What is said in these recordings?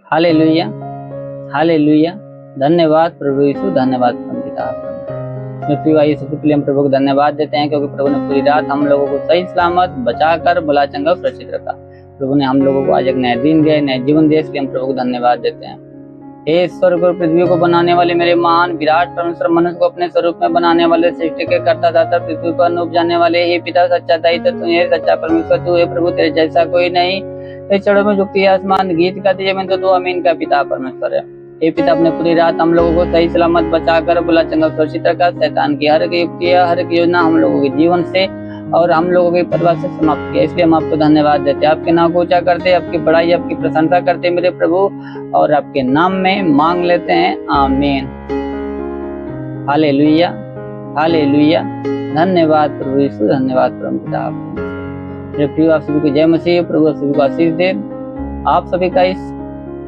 Hallelujah, hallelujah. धन्यवाद प्रभु यीशु, धन्यवाद परम पिता। मेरे प्रिय भाई, सबसे पहले हम प्रभु को धन्यवाद देते हैं क्योंकि प्रभु ने पूरी रात हम लोगों को सही सलामत बचाकर भला चंगा सुरक्षित रखा। प्रभु ने हम लोगों को आज एक नया दिन दिया, नया जीवन दिया, इसलिए हम प्रभु को धन्यवाद देते हैं। हे स्वर्ग और पृथ्वी को बनाने वाले मेरे महान विराट परमेश्वर, मनुष्य को अपने स्वरूप में बनाने वाले, सृष्टि के कर्ता दाता, पृथ्वी पर अन्न उपजाने वाले, हे पिता सच्चा दायित्व तू है, सच्चा परमेश्वर तू है प्रभु, तेरे जैसा कोई नहीं। इस चढ़ों में झुकती आसमान गीत गाती जमीन, तो तू अमीन का पिता परमेश्वर है। हे पिता, अपने पूरी रात हम लोगों को सही सलामत बचाकर भला चंगा सुरक्षित रखा। शैतान की हर एक युक्ति, हर एक योजना हम लोगों के जीवन से और हम लोगों के परिवार से समाप्त किया, इसलिए हम आपको धन्यवाद देते हैं। आपके नाम को ऊंचा करते, आपकी बड़ाई, आपकी प्रशंसा करते मेरे प्रभु, और आपके नाम में मांग लेते हैं, आमीन। Hallelujah, hallelujah. धन्यवाद प्रभु यीशु, धन्यवाद परम पिता। मेरे प्रिय, आप सभी को जय मसीह। प्रभु आप सभी को आशीष दे। आप सभी का इस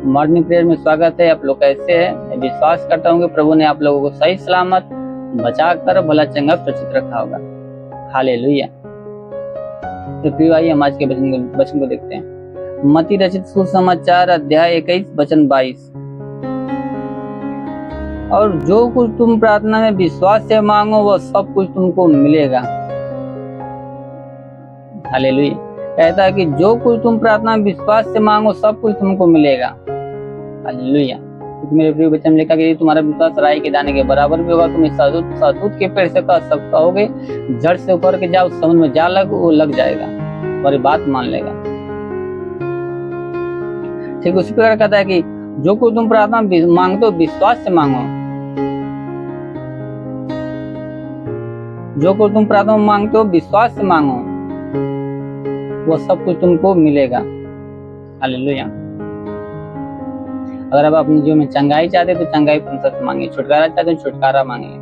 मॉर्निंग प्रेयर में स्वागत है। आप लोग कैसे हैं? मैं विश्वास करता हूँ कि प्रभु ने आप लोगों को सही सलामत बचाकर भला चंगा सुरक्षित रखा होगा। हालेलुया। तो प्रिय भाई, हम आज के वचन को देखते हैं। मत्ती रचित सुसमाचार अध्याय 21 वचन 22। और जो कुछ तुम प्रार्थना में विश्वास से मांगो वह सब कुछ तुमको मिलेगा। हालेलुया। कहता है कि जो कुछ तुम प्रार्थना में विश्वास से मांगो सब कुछ तुमको मिलेगा। हालेलुया। मेरे प्रिय बच्चे ने लिखा कि तुम्हारा विश्वास राई के दाने के बराबर भी होगा। तुम इस सहतूत के पेड़ से कहोगे जड़ से उखड़ के जाओ, समुद्र में जा लग, वो लग जाएगा और ये बात मान लेगा। ठीक उसी प्रकार कहता है कि जो कुछ तुम प्रार्थना मांगते हो विश्वास से मांगो। जो कुछ तुम प्रार्थना मांगते हो विश्वास से मांगो, वो सब कुछ तुमको मिलेगा। हालेलुया। अगर आप अपने जीवन में चंगाई चाहते तो चंगाई परमेश्वर से मांगिए, छुटकारा चाहते तो छुटकारा मांगिए।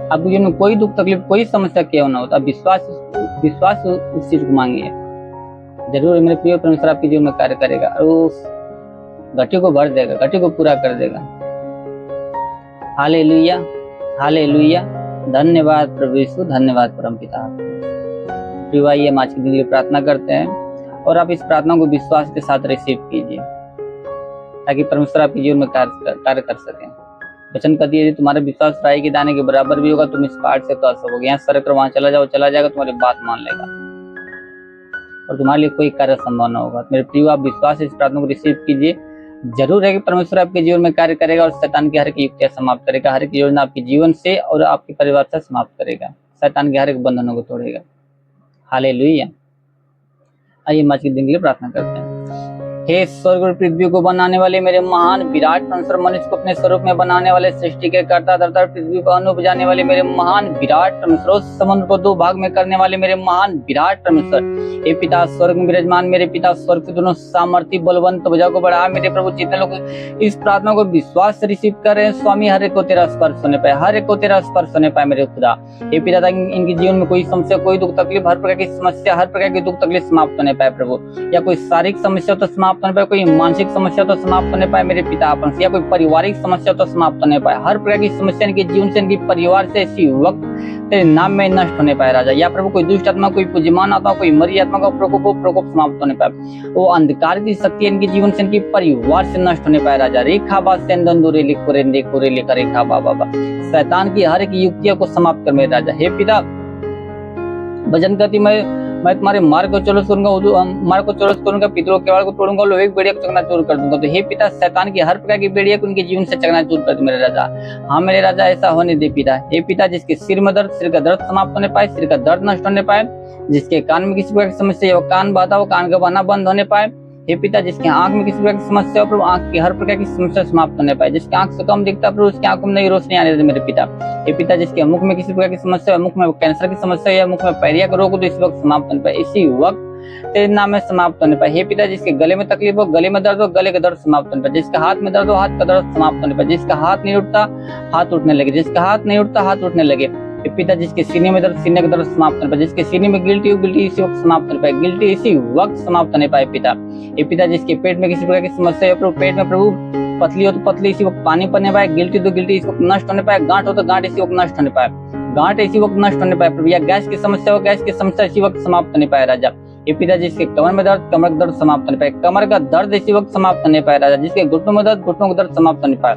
आपके जीवन में कोई दुख तकलीफ कोई समस्या क्यों ना हो, तो आप विश्वास उस चीज को मांगिए। जरूर मेरे प्रिय, परमेश्वर आपके जीवन में कार्य करेगा और उस घटी को भर देगा, घटी को पूरा कर देगा। Hallelujah, hallelujah. धन्यवाद प्रभु यीशु, धन्यवाद परम पिता। प्रिय भाई, हम आज के दिन के लिए प्रार्थना करते हैं और आप इस प्रार्थना को विश्वास के साथ रिसीव कीजिए ताकि परमेश्वर आपके जीवन में कार्य कर सके। वचन कहती है तुम्हारा विश्वास राई के दाने के बराबर भी होगा, तुम इस पहाड़ से कह सकोगे यहाँ सर कर वहां चला जाओ, चला जाएगा, तुम्हारी बात मान लेगा और तुम्हारे लिए कोई कार्य संभव न होगा। मेरे प्रिय, आप विश्वास से इस प्रार्थना को रिसीव कीजिए। जरूर है कि परमेश्वर आपके जीवन में कार्य करेगा और शैतान की हर एक युक्तियां समाप्त करेगा, हर एक योजना आपके जीवन से और आपके परिवार से समाप्त करेगा, शैतान के हर एक बंधनों को तोड़ेगा। हालेलुया। आइए आज के दिन के लिए प्रार्थना करते हैं। हे स्वर्ग और पृथ्वी को बनाने वाले मेरे महान विराट परमेश्वर, मनुष्य को अपने स्वरूप में बनाने वाले, सृष्टि के कर्ता धर्ता, पृथ्वी को अन्न उपजाने वाले मेरे महान विराट परमेश्वर, समुद्र को दो भाग में करने वाले मेरे महान विराट परमेश्वर, हे पिता स्वर्ग में विराजमान मेरे पिता, स्वर्ग के दोनों सामर्थी बलवंत भुजा को बढ़ा मेरे प्रभु। जितने लोग इस प्रार्थना को विश्वास से रिसीव कर रहे हैं स्वामी, हर एक को तेरा स्पर्श होने पाए, हर एक को तेरा स्पर्श होने पाए मेरे खुदा। हे पिता, ताकि इनके जीवन में कोई समस्या, कोई दुख तकलीफ, हर प्रकार की समस्या, हर प्रकार की दुख तकलीफ समाप्त होने पाए प्रभु। या कोई शारीरिक समस्या तो समाप्त होने पाए, कोई मानसिक समस्या तो समाप्त होने पाए मेरे पिता अपन से, या कोई पारिवारिक समस्या तो समाप्त होने पाए, हर प्रकार की समस्या इनके जीवन से, इनके परिवार से इसी वक्त तेरे नाम में नष्ट होने पाए राजा। या प्रभु कोई दुष्ट आत्मा, कोई पूज्यमान आत्मा, कोई मरी आत्मा का प्रकोप समाप्त होने पाए, वो अंधकार की शक्ति इनके जीवन से, इनके परिवार से नष्ट होने पाए राजा। रेखा बा सेंदूरे लिखोरे देखोरे लेकर रेखा बाबा, शैतान की हर एक युक्तियों को समाप्त कर मेरे राजा। हे पिता, भजन करती मैं तुम्हारे मार्ग को चौरस करूंगा, पितरों के वाल को तोड़ूंगा, लोहे की बेड़िया को चकनाचूर कर दूंगा। तो हे पिता, शैतान की हर प्रकार की बेड़िया को उनके जीवन से चकनाचूर कर दे मेरे राजा। हाँ मेरे राजा, ऐसा होने दे पिता। हे पिता, जिसके सिर में दर्द, सिर का दर्द समाप्त होने पाए, सिर का दर्द नष्ट होने पाए, जिसके कान में किसी प्रकार की समस्या, वो कान बाधा, वो कान का बहाना बंद होने पाए। हे पिता, जिसके आंख में किसी प्रकार की समस्या हो प्रभु, आंख की हर प्रकार की समस्या समाप्त होने पाए, जिसके आंख से कम दिखता प्रभु, उसकी आंखों में नई रोशनी आने दे मेरे पिता। हे पिता, जिसके मुख में किसी प्रकार की समस्या, मुख में कैंसर की समस्या या मुख में पैरिया का रोग हो, तो इस वक्त समाप्त होने पाए, इसी वक्त तेरे नाम में समाप्त होने पाए। हे पिता, जिसके गले में तकलीफ हो, गले में दर्द हो, गले का दर्द समाप्त होने पाए, जिसका हाथ में दर्द हो, हाथ का दर्द समाप्त होने पाए, जिसका हाथ नहीं उठता हाथ उठने लगे, जिसका हाथ नहीं उठता हाथ उठने लगे। हे पिता, जिसके सीने में दर्द, सीने का दर्द समाप्त होने पाए, जिसके सीने में गिल्टी हो, गिल्टी इसी वक्त समाप्त होने पाए, गिल्टी इसी वक्त समाप्त होने पाए पिता। हे पिता, जिसके पेट में किसी प्रकार की समस्या है प्रभु, पेट में प्रभु पतली हो तो पतली इसी वक्त पानी पड़ने पाए, गिल्टी तो गिल्टी इस वक्त नष्ट होने पाए, गांठ हो तो गांठ इसी वक्त नष्ट होने पाए, गांठ इसी वक्त नष्ट होने पाए प्रभु। या गैस की समस्या हो, गैस की समस्या इसी वक्त समाप्त होने पाए राजा। हे पिता जिसके कमर में दर्द, कमर का दर्द समाप्त होने पाए, कमर का दर्द इसी वक्त समाप्त होने पाए राजा, जिसके घुटनों में दर्द, घुटनों का दर्द समाप्त होने पाए,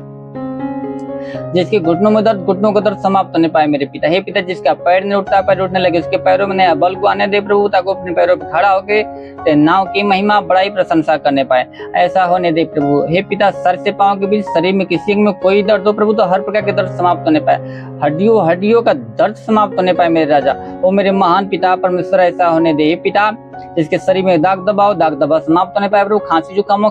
जिसके घुटनों में दर्द, घुटनों का दर्द समाप्त होने पाए मेरे पिता। हे पिता जिसका पैर नहीं उठता, पैर उठने लगे, उसके पैरों में नया बल को आने दे प्रभु, ताकि अपने पैरों पर खड़ा होकर तेरे नाम की महिमा बड़ाई प्रशंसा करने पाए, ऐसा होने दे प्रभु। हे पिता सर से पांव के बीच शरीर में किसी में कोई दर्द हो प्रभु, तो हर प्रकार के दर्द समाप्त होने पाए, हड्डियों का दर्द समाप्त होने पाए मेरे राजा। ओ मेरे महान पिता परमेश्वर ऐसा होने दे। हे पिता जिसके शरीर में दाग दबाव समाप्त होने पाए प्रभु, खांसी जुकाम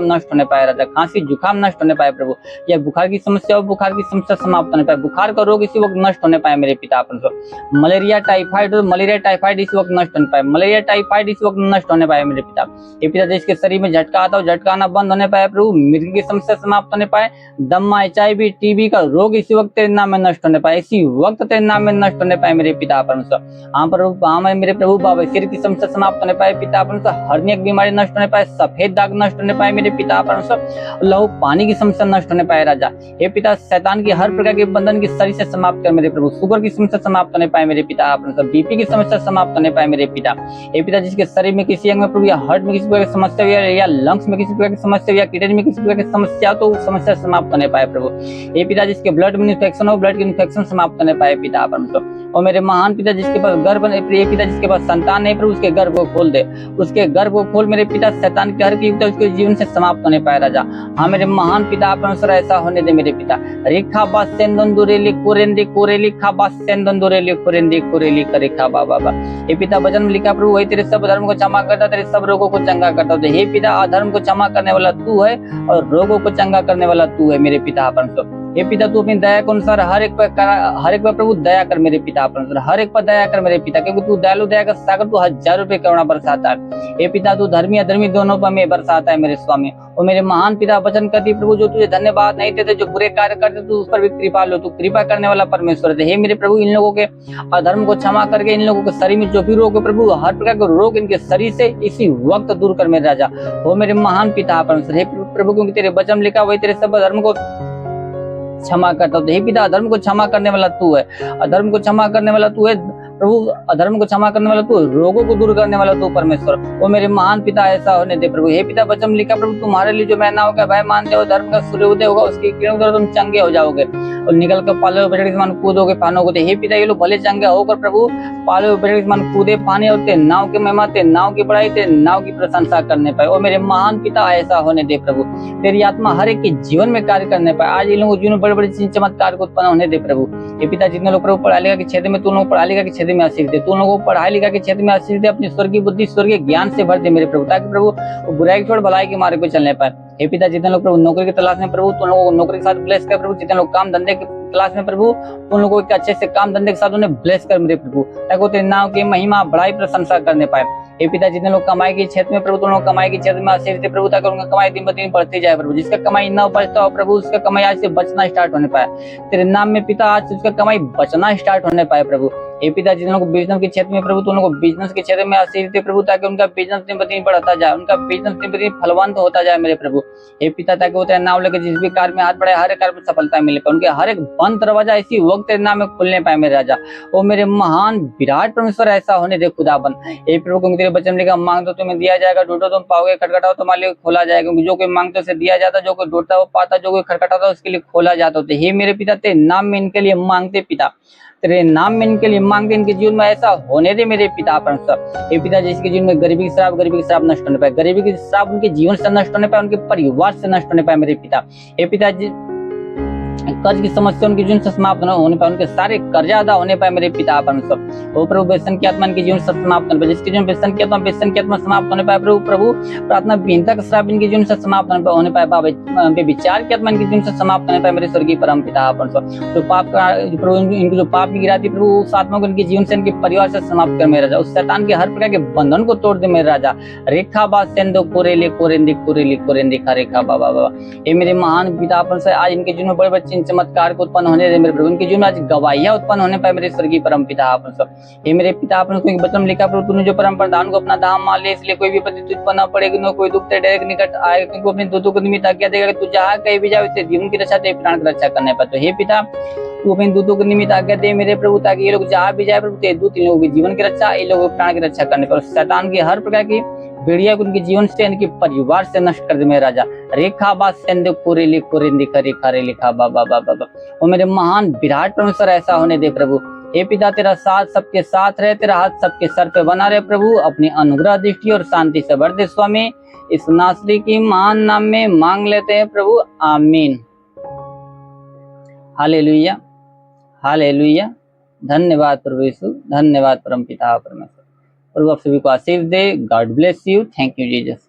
नष्ट होने पाए राजा, खांसी जुकाम नष्ट होने पाए प्रभु, या बुखार की समस्या हो, बुखार की समस्या समाप्त होने पाए, बुखार का रोग इसी वक्त नष्ट होने पाए मेरे पिता परमेश्वर। मलेरिया टाइफाइड इस वक्त नष्ट होने पाए, मलेरिया टाइफाइड इस वक्त नष्ट होने पाए मेरे पिता। ये पिता जिसके शरीर में झटका आता हो, झटका आना बंद होने पाए प्रभु, मिर्गी की समस्या समाप्त होने पाए, दम्मा HIV TB का रोग इसी वक्त तेरे नाम में नष्ट होने पाए, इसी वक्त तेरे नाम में नष्ट होने पाए मेरे पिता परमेश्वर। हाँ मेरे प्रभु बाबा सिर की समस्या समाप्त होने पाए पिता परमेश्वर, हर्निया की बीमारी नष्ट होने पाए, सफेद दाग नष्ट होने पाए मेरे पिता परमेश्वर, लहू पानी की समस्या नष्ट होने पाए राजा। हे पिता शैतान की हर प्रकार के बंधन की शरीर से समाप्त कर मेरे प्रभु, शुगर की समस्या समाप्त होने पाए मेरे पिता परमेश्वर, BP की समस्या समाप्त होने पाए मेरे पिता। हे पिता जिसके शरीर में किसी अंग में प्रभु, या हार्ट में किसी प्रकार की समस्या हो, या लंग्स में किसी प्रकार की समस्या हो, या किडनी में किसी प्रकार की समस्या, तो समस्या समाप्त होने पाए प्रभु। हे पिता जिसके ब्लड में इन्फेक्शन हो, ब्लड की इन्फेक्शन समाप्त होने पाए पिता परमेश्वर। और मेरे महान पिता जिसके पास गर्भ नहीं, प्रिय पिता जिसके पास संतान नहीं प्रभु, उसके गर्भ को खोल दे, उसके गर्भ को खोल मेरे पिता, शैतान की हर युक्त उसके जीवन से समाप्त होने पाए राजा। हाँ मेरे महान पिता परमेश्वर ऐसा होने दे मेरे पिता। रेखा बास सेंदुरेली कोरेंदी कोरेली खा बास सेंदुरेली कोरेंदी कोरेली करेखा बाबा। हे पिता वचन में लिखा प्रभु, वही तेरे सब धर्म को क्षमा करता, तेरे सब रोगों को चंगा करता है। हे पिता अधर्म को क्षमा करने वाला तू है और रोगों को चंगा करने वाला तू है मेरे पिता परमेश्वर। हे पिता तू अपनी दया के अनुसार हर एक पर प्रभु दया कर मेरे पिता परमेश्वर, हर एक पर दया कर मेरे पिता, क्योंकि तू दयालु दया का सागर, तू हजारों रुपए करुणा बरसाता है। हे पिता तू धर्मी अधर्मी दोनों पर में बरसाता है मेरे स्वामी। और मेरे महान पिता वचन करती प्रभु, जो तुझे धन्यवाद नहीं देते, जो बुरे कार्य करते, तू उस पर भी कृपा लो, तू कृपा करने वाला परमेश्वर है। हे मेरे प्रभु इन लोगों के अधर्म को क्षमा करके, इन लोगों के शरीर में जो भी रोग है प्रभु, हर प्रकार के रोग इनके शरीर से इसी वक्त दूर कर मेरे राजा। वो मेरे महान पिता परमेश्वर। हे प्रभु क्योंकि तेरे वचन लिखा, वही तेरे सब धर्म को क्षमा करता हूँ। हे पिता अधर्म को क्षमा करने वाला तू है, अधर्म को क्षमा करने वाला तू है प्रभु, अधर्म को क्षमा करने वाला तू, रोगों को दूर करने वाला तू परमेश्वर। वो मेरे महान पिता ऐसा होने दे प्रभु। हे पिता वचन लिखा प्रभु, तुम्हारे लिए जो मैना होगा भय मानते हो, धर्म का सूर्योदय होगा, उसकी किरणों द्वारा तुम चंगे हो जाओगे और निकल कर पाले हुए बछड़े के समान कूदोगे, पानों को। हे पिता ये लोग भले चंगे होकर प्रभु पाले हुए बछड़े के समान कूदे, पानी और तेरे नाव की महिमा, तेरे नाव की बड़ाई, तेरे नाव की प्रशंसा करने पाए। और मेरे महान पिता ऐसा होने दे प्रभु, तेरी आत्मा हर एक के जीवन में कार्य करने पाए। आज इन लोगों के जीवन में बड़े बड़े चमत्कार को उत्पन्न होने दे प्रभु। हे पिता जितने लोग प्रभु पढ़ाई लिखा के क्षेत्र में, तू लोग पढ़ाई लिखा के क्षेत्र में आशीष दे, तू लोगों को पढ़ाई लिखा के क्षेत्र में आशीष दे, अपनी स्वर्गीय बुद्धि स्वर्गीय ज्ञान से भर दे मेरे प्रभु, ताकि प्रभु बुराई छोड़ भलाई के मार्ग पे चलने पाए। हे पिता जितने लोग प्रभु नौकरी की तलाश में प्रभु, तुम लोगों को नौकरी के साथ ब्लेस कर प्रभु, जितने लोग काम धंधे के तलाश में प्रभु, उन लोगों के अच्छे से काम धंधे के साथ उन्हें ब्लेस कर मेरे प्रभु, ताकि वो तेरे नाम की महिमा बड़ाई प्रशंसा करने पाए। हे पिता जितने लोग कमाई के क्षेत्र में प्रभु, तुम लोग कमाई के क्षेत्र में आशीष दे प्रभु, ताकि उनका कमाई दिन ब दिन बढ़ती जाए प्रभु। जिसका कमाई न बचता हो प्रभु, उसका कमाई आज से बचना स्टार्ट होने पाए तेरे नाम में पिता, आज से उसका कमाई बचना स्टार्ट होने पाए प्रभु। हे पिता जिन लोगों को बिजनेस के क्षेत्र में प्रभु, तुम लोगों को बिजनेस के क्षेत्र में आशीष दे प्रभु, ताकि उनका बिजनेस दिन ब दिन बढ़ता जाए, उनका बिजनेस दिन ब दिन फलवंत होता जाए मेरे प्रभु। हे पिता ताकि वो तेरा नाम लेकर जिस भी कार्य में हाथ बढ़ाए, हर एक कार्य में सफलता मिले पाए, उनके हर एक बंद दरवाजा इसी वक्त तेरे नाम में खुलने पाए मेरे राजा। ओ मेरे महान विराट परमेश्वर ऐसा होने दे खुदाबंद। हे प्रभु क्योंकि तेरे वचन लिखा, मांगो तुम्हें दिया जाएगा, ढूंढो तुम पाओगे, खटखटाओ तुम्हारे लिए खोला जाएगा। क्योंकि जो कोई मांगता उसे दिया जाता, जो कोई ढूंढता वो पाता, जो कोई खटखटाता उसके लिए खोला जाता होता। हे मेरे पिता तेरे नाम में इनके लिए मांगते पिता, तेरे नाम में इनके लिए मांगते, इनके जीवन में ऐसा होने दे मेरे पिता परमेश्वर। हे पिता जिसके जीवन में गरीबी की श्राप नष्ट होने पाए, गरीबी की श्राप उनके जीवन से नष्ट होने पाए, उनके परिवार से नष्ट होने पाए मेरे पिता। हे पिता कर्ज की समस्या उनके जीवन से समाप्त होने पाए, उनके सारे कर्जा अदा होने पाए मेरे पिता परमेश्वर। ओ प्रभु व्यसन की आत्मा इनके जीवन से समाप्त होने पाए, जिसके जीवन व्यसन की आत्मा समाप्त होने पाए प्रभु प्रार्थना विहीनता का श्राप इनके जीवन से समाप्त होने पाए, विचार की आत्मा इनके जीवन से समाप्त होने पाए मेरे स्वर्गीय परम पिता परमेश्वर। जो पाप का प्रभु इनको जो पाप की गिराती प्रभु, उस आत्मा को इनके जीवन से इनके परिवार से समाप्त कर मेरे राजा। उस शैतान के हर प्रकार के बंधन को तोड़ दे मेरे राजा। रेखा बा सेंदो कोरेले कोरेंदी कोरेली कोरेंदी खा रेखा बाबा। ये मेरे महान पिता परमेश्वर, आज इनके जीवन में बड़े बड़े चमत्कार को उत्पन्न होने दे मेरे प्रभु, इनके जीवन में आज गवाहियां उत्पन्न होने पाए मेरे स्वर्गीय परम पिता परमेश्वर। हे मेरे पिता परमेश्वर वचन लिखा प्रभु, तूने जो परम प्रधान को अपना धाम मान ले, इसलिए कोई भी विपत्ति तुझ पर न पड़ेगी, न कोई दुख तेरे डेरे के निकट आएगा, क्योंकि अपने दूतों को निमित्त आज्ञा देगा कि तू जहाँ कहीं भी जाए, तेरे जीवन की रक्षा, तेरे प्राण की रक्षा करने पर। तो हे पिता तू अपने दूतों को निमित्त आज्ञा दे मेरे प्रभु, ताकि ये लोग जहाँ भी जाए प्रभु तेरे दूत इन लोगों के जीवन की रक्षा, इन लोगों के प्राण की रक्षा करने पर शैतान की हर प्रकार की भेड़िया को उनके जीवन से, इनके परिवार से नष्ट कर दे मेरे राजा। रेखा बा सेंदे पूरे लिखो रे लिखा रेखा रे लिखा बाबा बाबा बाबा। और मेरे महान विराट परमेश्वर ऐसा होने दे प्रभु। हे पिता तेरा साथ सबके साथ रहे, तेरा हाथ सबके सर पे बना रहे प्रभु। अपनी अनुग्रह दृष्टि और शांति से भर दे स्वामी। इस नासरी की महान नाम में मांग लेते हैं प्रभु, आमीन। Hallelujah hallelujah. धन्यवाद प्रभु यीशु, धन्यवाद परम पिता परमेश्वर। प्रभु आप सभी को आशीष दे। God bless you. Thank you Jesus.